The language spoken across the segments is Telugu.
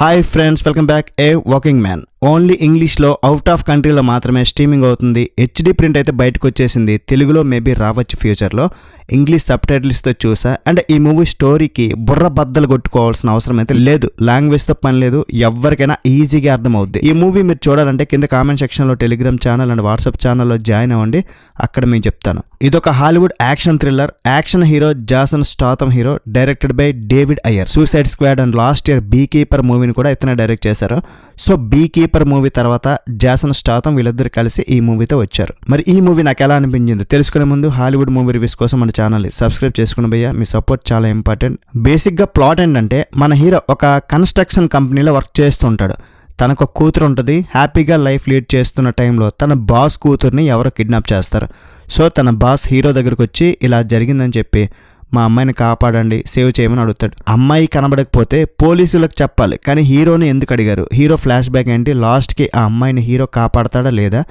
Hi friends, welcome back. A walking man only ఇంగ్లీష్లో అవుట్ ఆఫ్ కంట్రీలో మాత్రమే స్ట్రీమింగ్ అవుతుంది. హెచ్డి ప్రింట్ అయితే బయటకు వచ్చేసింది. తెలుగులో మేబీ రావచ్చు ఫ్యూచర్లో. ఇంగ్లీష్ సబ్ టైటిల్స్తో చూసా. అండ్ ఈ మూవీ స్టోరీకి బుర్ర బద్దలు కొట్టుకోవాల్సిన అవసరం అయితే లేదు. లాంగ్వేజ్తో పని లేదు. ఎవరికైనా ఈజీగా అర్థమవుద్ది. ఈ మూవీ మీరు చూడాలంటే కింద కామెంట్ సెక్షన్లో టెలిగ్రామ్ ఛానల్ అండ్ వాట్సాప్ ఛానల్లో జాయిన్ అవ్వండి. అక్కడ మీకు చెప్తాను. ఇదొక Hollywood action thriller. Action hero Jason Statham hero. Directed by David Ayer. Suicide Squad and last year beekeeper మూవీని కూడా ఇతనే డైరెక్ట్ చేశారు. సో బీ కీపర్ మూవీ తర్వాత జాసన్ స్టాథమ్ వీళ్ళిద్దరు కలిసి ఈ మూవీతో వచ్చారు. మరి ఈ మూవీ నాకు ఎలా అనిపించింది తెలుసుకునే ముందు హాలీవుడ్ మూవీ రివ్యూస్ కోసం మన ఛానల్ని సబ్స్క్రైబ్ చేసుకుని భయ్యా. మీ సపోర్ట్ చాలా ఇంపార్టెంట్. బేసిక్గా ప్లాట్ ఏంటంటే మన హీరో ఒక కన్స్ట్రక్షన్ కంపెనీలో వర్క్ చేస్తుంటాడు. తనకు కూతురు ఉంటుంది. హ్యాపీగా లైఫ్ లీడ్ చేస్తున్న టైంలో తన బాస్ కూతుర్ని ఎవరో కిడ్నాప్ చేస్తారు. సో తన బాస్ హీరో దగ్గరకు వచ్చి ఇలా జరిగిందని చెప్పి మా అమ్మాయిని కాపాడండి, సేవ్ చేయమని అడుగుతాడు. అమ్మాయి కనబడకపోతే పోలీసులకు చెప్పాలి. కానీ హీరోని ఎందుకు అడిగారు? హీరో ఫ్లాష్ బ్యాక్ ఏంటి? లాస్ట్కి ఆ అమ్మాయిని హీరో కాపాడతాడా లేదా?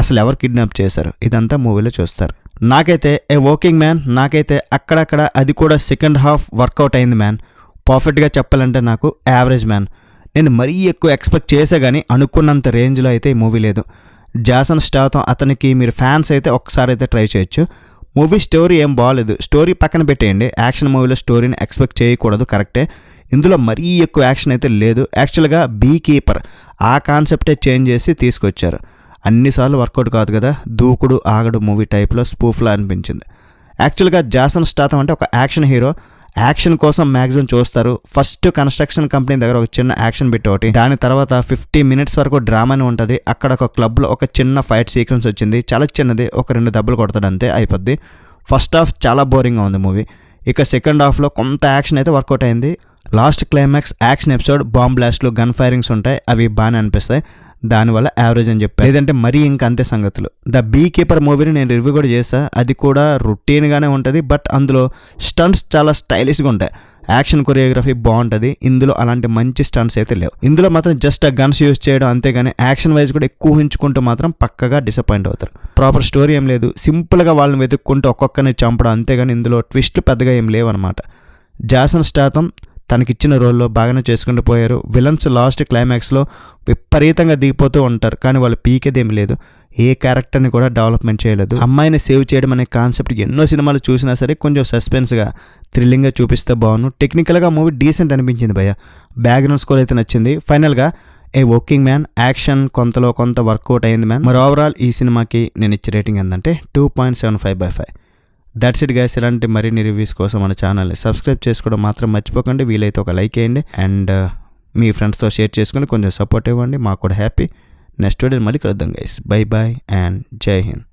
అసలు ఎవరు కిడ్నాప్ చేశారు? ఇదంతా మూవీలో చూస్తారు. నాకైతే ఏ వర్కింగ్ మ్యాన్ నాకైతే అక్కడక్కడ అది కూడా సెకండ్ హాఫ్ వర్కౌట్ అయింది మ్యాన్. పర్ఫెక్ట్గా చెప్పాలంటే నాకు యావరేజ్ మ్యాన్. నేను మరీ ఎక్కువ ఎక్స్పెక్ట్ చేసా కానీ అనుకున్నంత రేంజ్లో అయితే ఈ మూవీ లేదు. జాసన్ స్టాథమ్ అతనికి మీరు ఫ్యాన్స్ అయితే ఒక్కసారి అయితే ట్రై చేయొచ్చు. మూవీ స్టోరీ ఏం బాగాలేదు. స్టోరీ పక్కన పెట్టేయండి. యాక్షన్ మూవీలో స్టోరీని ఎక్స్పెక్ట్ చేయకూడదు, కరెక్టే. ఇందులో మరీ ఎక్కువ యాక్షన్ అయితే లేదు. యాక్చువల్గా బీ కీపర్ ఆ కాన్సెప్టే చేంజ్ చేసి తీసుకొచ్చారు. అన్నిసార్లు వర్కౌట్ కాదు కదా. దూకుడు ఆగడు మూవీ టైప్లో స్పూఫ్లా అనిపించింది. యాక్చువల్గా జాసన్ స్టాథమ్ అంటే ఒక యాక్షన్ హీరో. యాక్షన్ కోసం మ్యాక్సిమం చూస్తారు. ఫస్ట్ కన్స్ట్రక్షన్ కంపెనీ దగ్గర ఒక చిన్న యాక్షన్ బిట్ ఒకటి, దాని తర్వాత 50 minutes వరకు డ్రామాని ఉంటుంది. అక్కడ ఒక క్లబ్లో ఒక చిన్న ఫైట్ సీక్వెన్స్ వచ్చింది, చాలా చిన్నది, ఒక 2 దెబ్బలు కొడతాడు అంతే, అయిపోద్ది. ఫస్ట్ హాఫ్ చాలా బోరింగ్గా ఉంది మూవీ. ఇక సెకండ్ హాఫ్లో కొంత యాక్షన్ అయితే వర్కౌట్ అయింది. Last climax action episode, bomb బ్లాస్ట్లు, గన్ ఫైరింగ్స్ ఉంటాయి. అవి బాగానే అనిపిస్తాయి. దానివల్ల యావరేజ్ అని చెప్పారు. లేదంటే మరీ ఇంకా అంతే సంగతులు. ద బీ కీపర్ మూవీని నేను రివ్యూ కూడా చేశా. అది కూడా రొటీన్గానే ఉంటుంది. బట్ అందులో స్టంట్స్ చాలా స్టైలిష్గా ఉంటాయి. యాక్షన్ కొరియోగ్రఫీ బాగుంటుంది. ఇందులో అలాంటి మంచి స్టంట్స్ అయితే లేవు. ఇందులో మాత్రం జస్ట్ ఆ గన్స్ యూజ్ చేయడం అంతేగాని యాక్షన్ వైజ్ కూడా ఎక్కువ ఊహించుకుంటూ మాత్రం పక్కగా డిసప్పాయింట్ అవుతారు. ప్రాపర్ స్టోరీ ఏం లేదు. సింపుల్గా వాళ్ళని వెతుక్కుంటూ ఒక్కొక్కరిని చంపడం అంతేగాని ఇందులో ట్విస్ట్లు పెద్దగా ఏం లేవన్నమాట. జాసన్ స్టాథమ్ తనకిచ్చిన రోల్లో బాగానే చేసుకుంటూ పోయారు. విలన్స్ లాస్ట్ క్లైమాక్స్లో విపరీతంగా దిగిపోతూ ఉంటారు. కానీ వాళ్ళు పీకేదేమి లేదు. ఏ క్యారెక్టర్ని కూడా డెవలప్మెంట్ చేయలేదు. అమ్మాయిని సేవ్ చేయడం అనే కాన్సెప్ట్ ఎన్నో సినిమాలు చూసినా సరే కొంచెం సస్పెన్స్గా థ్రిల్లింగ్గా చూపిస్తే బాగుండు. టెక్నికల్గా మూవీ డీసెంట్ అనిపించింది భయ్య. బ్యాక్గ్రౌండ్ స్కోర్ అయితే నచ్చింది. ఫైనల్గా ఏ వర్కింగ్ మ్యాన్ యాక్షన్ కొంతలో కొంత వర్కౌట్ అయింది మ్యాన్. మరి ఓవరాల్ ఈ సినిమాకి నేను ఇచ్చే రేటింగ్ ఏంటంటే 2.75/5. That's it guys. ఇలాంటి మరిన్ని రివ్యూస్ కోసం మన ఛానల్ని సబ్స్క్రైబ్ చేసుకోవడం మాత్రం మర్చిపోకండి. వీలైతే ఒక లైక్ వేయండి అండ్ మీ ఫ్రెండ్స్తో షేర్ చేసుకుని కొంచెం సపోర్ట్ ఇవ్వండి. మాకు కూడా హ్యాపీ. నెక్స్ట్ వీడియో మళ్ళీ కలుద్దాం గైస్. బై బాయ్ అండ్ జై హింద్.